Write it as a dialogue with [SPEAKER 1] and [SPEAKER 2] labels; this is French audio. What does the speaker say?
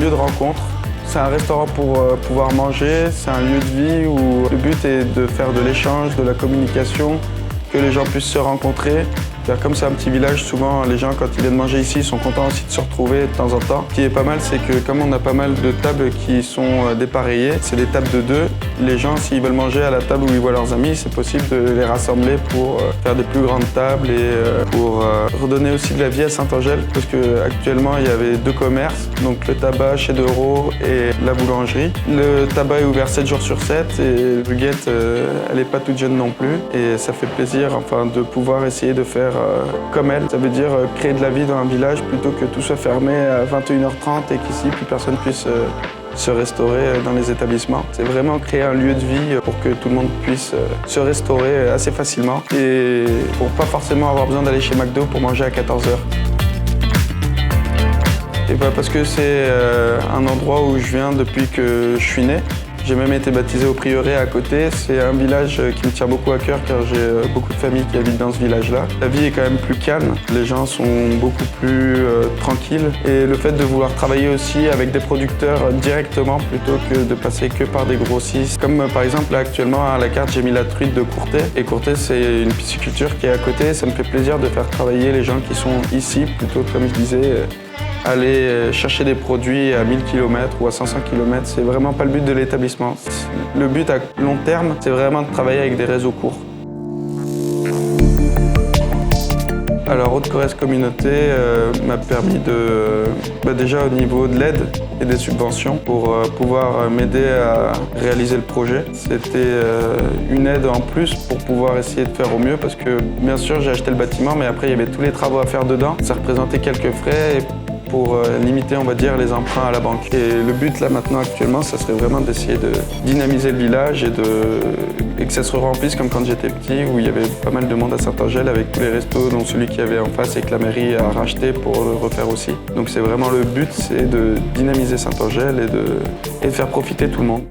[SPEAKER 1] lieu de rencontre. C'est un restaurant pour pouvoir manger, c'est un lieu de vie où le but est de faire de l'échange, de la communication, que les gens puissent se rencontrer. Comme c'est un petit village, souvent les gens quand ils viennent manger ici sont contents aussi de se retrouver de temps en temps. Ce qui est pas mal, c'est que comme on a pas mal de tables qui sont dépareillées, c'est des tables de deux. Les gens, s'ils veulent manger à la table où ils voient leurs amis, c'est possible de les rassembler pour faire des plus grandes tables et pour redonner aussi de la vie à Saint-Angèle, parce qu'actuellement il y avait 2 commerces, donc le tabac chez Dereau et la boulangerie. Le tabac est ouvert 7 jours sur 7 et Huguette, elle n'est pas toute jeune non plus et ça fait plaisir de pouvoir essayer de faire comme elle. Ça veut dire créer de la vie dans un village plutôt que tout soit fermé à 21h30 et qu'ici plus personne puisse se restaurer dans les établissements. C'est vraiment créer un lieu de vie pour que tout le monde puisse se restaurer assez facilement et pour pas forcément avoir besoin d'aller chez McDo pour manger à 14h. Et parce que c'est un endroit où je viens depuis que je suis né. J'ai même été baptisé au prieuré à côté. C'est un village qui me tient beaucoup à cœur car j'ai beaucoup de familles qui habitent dans ce village-là. La vie est quand même plus calme, les gens sont beaucoup plus tranquilles. Et le fait de vouloir travailler aussi avec des producteurs directement plutôt que de passer que par des grossistes. Comme par exemple là actuellement à la carte j'ai mis la truite de Courtais. Et Courtais c'est une pisciculture qui est à côté. Ça me fait plaisir de faire travailler les gens qui sont ici plutôt que comme je disais aller chercher des produits à 1000 km ou à 500 km, c'est vraiment pas le but de l'établissement. Le but à long terme, c'est vraiment de travailler avec des réseaux courts. Alors Haute-Corrèze Communauté m'a permis déjà au niveau de l'aide et des subventions pour pouvoir m'aider à réaliser le projet. C'était une aide en plus pour pouvoir essayer de faire au mieux parce que bien sûr j'ai acheté le bâtiment mais après il y avait tous les travaux à faire dedans. Ça représentait quelques frais pour limiter, on va dire, les emprunts à la banque. Et le but, là, maintenant, actuellement, ça serait vraiment d'essayer de dynamiser le village et que ça se remplisse comme quand j'étais petit, où il y avait pas mal de monde à Saint-Angèle avec tous les restos, dont celui qui avait en face et que la mairie a racheté pour le refaire aussi. Donc c'est vraiment le but, c'est de dynamiser Saint-Angèle et de faire profiter tout le monde.